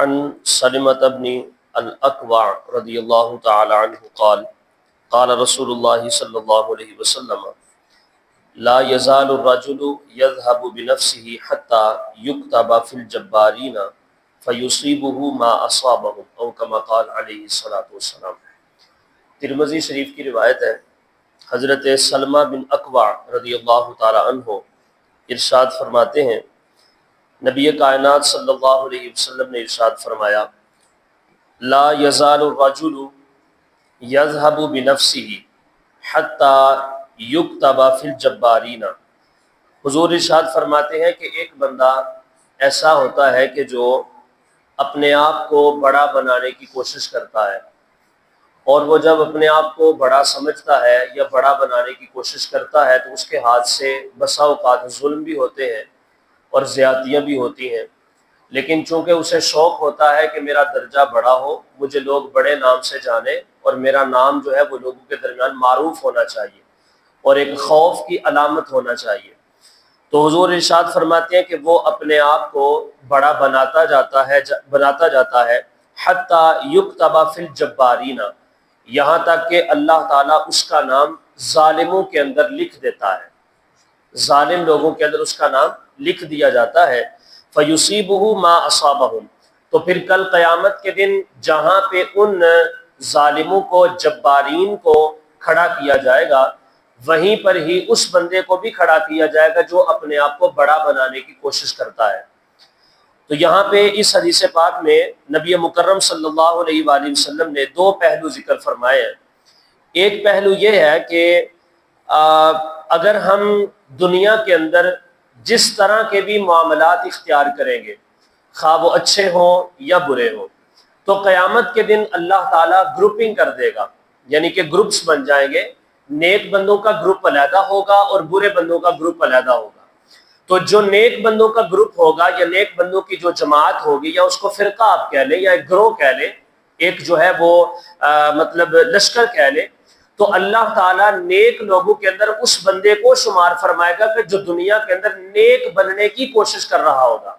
عن سلمة بن الأكوع رضی اللہ تعالی عنہ قال قال رسول اللہ صلی اللہ علیہ وسلم لا يزال الرجل يذهب بنفسه حتى يكتب في الجبارين فيصيبه ما أصابهم او كما قال علیہ الصلوۃ والسلام۔ ترمذی شریف کی روایت ہے، حضرت سلمہ بن اکوع رضی اللہ تعالی عنہ ارشاد فرماتے ہیں، نبی کائنات صلی اللہ علیہ وسلم نے ارشاد فرمایا، لا یزال الرجل یذهب بنفسه حتی یکتب فی الجبارین۔ حضور ارشاد فرماتے ہیں کہ ایک بندہ ایسا ہوتا ہے کہ جو اپنے آپ کو بڑا بنانے کی کوشش کرتا ہے، اور وہ جب اپنے آپ کو بڑا سمجھتا ہے یا بڑا بنانے کی کوشش کرتا ہے تو اس کے ہاتھ سے بسا اوقات ظلم بھی ہوتے ہیں اور زیادتیاں بھی ہوتی ہیں، لیکن چونکہ اسے شوق ہوتا ہے کہ میرا درجہ بڑا ہو، مجھے لوگ بڑے نام سے جانیں، اور میرا نام جو ہے وہ لوگوں کے درمیان معروف ہونا چاہیے اور ایک خوف کی علامت ہونا چاہیے، تو حضور ارشاد فرماتے ہیں کہ وہ اپنے آپ کو بڑا بناتا جاتا ہے حتی یکتب فی الجبارین، یہاں تک کہ اللہ تعالیٰ اس کا نام ظالموں کے اندر لکھ دیتا ہے، ظالم لوگوں کے اندر اس کا نام لکھ دیا جاتا ہے۔ فَيُصِيبُهُ مَا أَصَابَهُمْ، تو پھر کل قیامت کے دن جہاں پہ ان ظالموں کو، جبارین کو کھڑا کیا جائے گا، وہیں پر ہی اس بندے کو بھی کھڑا کیا جائے گا جو اپنے آپ کو بڑا بنانے کی کوشش کرتا ہے۔ تو یہاں پہ اس حدیث پاک میں نبی مکرم صلی اللہ علیہ وآلہ وسلم نے دو پہلو ذکر فرمائے ہیں۔ ایک پہلو یہ ہے کہ اگر ہم دنیا کے اندر جس طرح کے بھی معاملات اختیار کریں گے، خواہ وہ اچھے ہوں یا برے ہوں، تو قیامت کے دن اللہ تعالیٰ گروپنگ کر دے گا، یعنی کہ گروپس بن جائیں گے، نیک بندوں کا گروپ علیحدہ ہوگا اور برے بندوں کا گروپ علیحدہ ہوگا۔ تو جو نیک بندوں کا گروپ ہوگا یا نیک بندوں کی جو جماعت ہوگی، یا اس کو فرقہ آپ کہہ لیں یا ایک گروہ کہہ لیں، ایک جو ہے وہ مطلب لشکر کہہ لیں، تو اللہ تعالیٰ نیک لوگوں کے اندر اس بندے کو شمار فرمائے گا کہ جو دنیا کے اندر نیک بننے کی کوشش کر رہا ہوگا،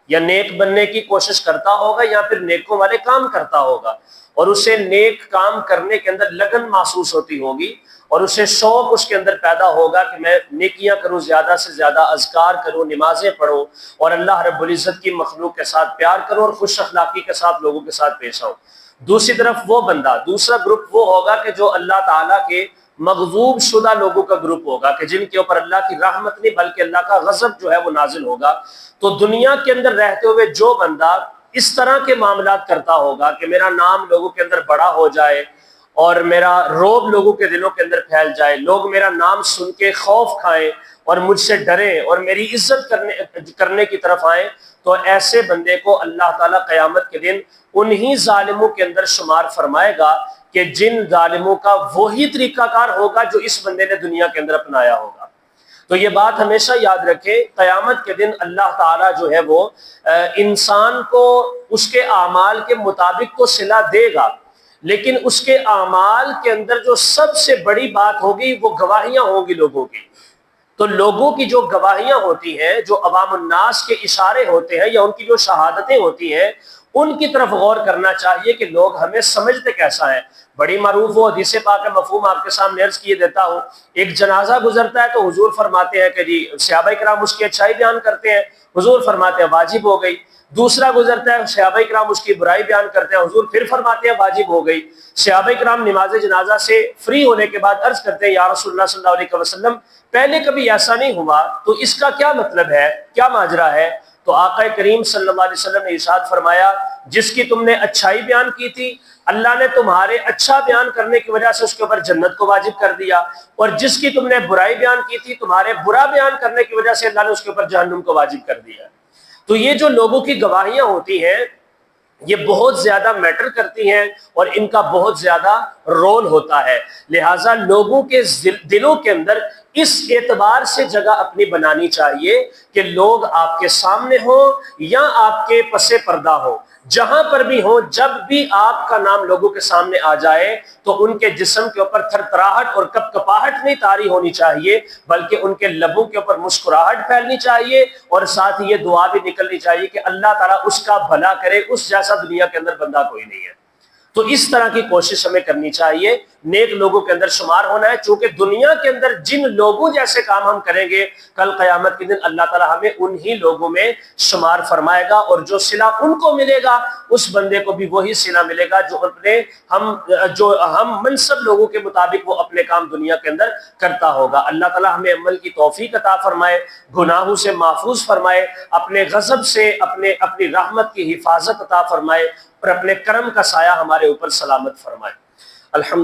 یا نیک بننے کی کوشش کرتا ہوگا، یا پھر نیکوں والے کام کرتا ہوگا، اور اسے نیک کام کرنے کے اندر لگن محسوس ہوتی ہوگی، اور اسے شوق اس کے اندر پیدا ہوگا کہ میں نیکیاں کروں، زیادہ سے زیادہ اذکار کروں، نمازیں پڑھوں، اور اللہ رب العزت کی مخلوق کے ساتھ پیار کروں اور خوش اخلاقی کے ساتھ لوگوں کے ساتھ پیش آؤں۔ دوسری طرف وہ بندہ، دوسرا گروپ وہ ہوگا کہ جو اللہ تعالیٰ کے مغضوب شدہ لوگوں کا گروپ ہوگا، کہ جن کے اوپر اللہ کی رحمت نہیں بلکہ اللہ کا غضب جو ہے وہ نازل ہوگا۔ تو دنیا کے اندر رہتے ہوئے جو بندہ اس طرح کے معاملات کرتا ہوگا کہ میرا نام لوگوں کے اندر بڑا ہو جائے اور میرا روب لوگوں کے دلوں کے اندر پھیل جائے، لوگ میرا نام سن کے خوف کھائیں اور مجھ سے ڈریں اور میری عزت کرنے کی طرف آئیں، تو ایسے بندے کو اللہ تعالیٰ قیامت کے دن انہی ظالموں کے اندر شمار فرمائے گا کہ جن ظالموں کا وہی طریقہ کار ہوگا جو اس بندے نے دنیا کے اندر اپنایا ہوگا۔ تو یہ بات ہمیشہ یاد رکھیں، قیامت کے دن اللہ تعالیٰ جو ہے وہ انسان کو اس کے اعمال کے مطابق تو صلہ دے گا، لیکن اس کے اعمال کے اندر جو سب سے بڑی بات ہوگی وہ گواہیاں ہوں گی لوگوں کی۔ تو لوگوں کی جو گواہیاں ہوتی ہیں، جو عوام الناس کے اشارے ہوتے ہیں یا ان کی جو شہادتیں ہوتی ہیں، ان کی طرف غور کرنا چاہیے کہ لوگ ہمیں سمجھتے کیسا ہیں۔ بڑی معروف وہ حدیث پاک مفہوم آپ کے سامنے عرض کیے دیتا ہوں۔ ایک جنازہ گزرتا ہے تو حضور فرماتے ہیں کہ جی صحابہ کرام اس کی اچھائی بیان کرتے ہیں، حضور فرماتے ہیں واجب ہو گئی۔ دوسرا گزرتا ہے، صحابہ کرام اس کی برائی بیان کرتے ہیں، حضور پھر فرماتے ہیں واجب ہو گئی۔ صحابہ کرام نماز جنازہ سے فری ہونے کے بعد عرض کرتے ہیں، یا رسول اللہ صلی اللہ علیہ وسلم پہلے کبھی ایسا نہیں ہوا، تو اس کا کیا مطلب ہے، کیا ماجرا ہے؟ تو آقا کریم صلی اللہ علیہ وسلم نے ارشاد فرمایا، جس کی تم نے اچھائی بیان کی تھی، اللہ نے تمہارے اچھا بیان کرنے کی وجہ سے اس کے اوپر جنت کو واجب کر دیا، اور جس کی تم نے برائی بیان کی تھی، تمہارے برا بیان کرنے کی وجہ سے اللہ نے اس کے اوپر جہنم کو واجب کر دیا۔ تو یہ جو لوگوں کی گواہیاں ہوتی ہیں، یہ بہت زیادہ میٹر کرتی ہیں اور ان کا بہت زیادہ رول ہوتا ہے، لہٰذا لوگوں کے دلوں کے اندر اس اعتبار سے جگہ اپنی بنانی چاہیے کہ لوگ آپ کے سامنے ہوں یا آپ کے پس پردہ ہوں، جہاں پر بھی ہوں، جب بھی آپ کا نام لوگوں کے سامنے آ جائے تو ان کے جسم کے اوپر تھر تھراہٹ اور کپ کپاہٹ نہیں طاری ہونی چاہیے، بلکہ ان کے لبوں کے اوپر مسکراہٹ پھیلنی چاہیے، اور ساتھ ہی یہ دعا بھی نکلنی چاہیے کہ اللہ تعالیٰ اس کا بھلا کرے، اس جیسا دنیا کے اندر بندہ کوئی نہیں ہے۔ تو اس طرح کی کوشش ہمیں کرنی چاہیے، نیک لوگوں کے اندر شمار ہونا ہے، چونکہ دنیا کے اندر جن لوگوں جیسے کام ہم کریں گے، کل قیامت کے دن اللہ تعالیٰ ہمیں انہی لوگوں میں شمار فرمائے گا، اور جو صلہ ان کو ملے گا اس بندے کو بھی وہی صلہ ملے گا جو ہم منصب لوگوں کے مطابق وہ اپنے کام دنیا کے اندر کرتا ہوگا۔ اللہ تعالیٰ ہمیں عمل کی توفیق عطا فرمائے، گناہوں سے محفوظ فرمائے، اپنے غضب سے اپنی رحمت کی حفاظت عطا فرمائے، اور اپنے کرم کا سایہ ہمارے اوپر سلامت فرمائے۔ الحمد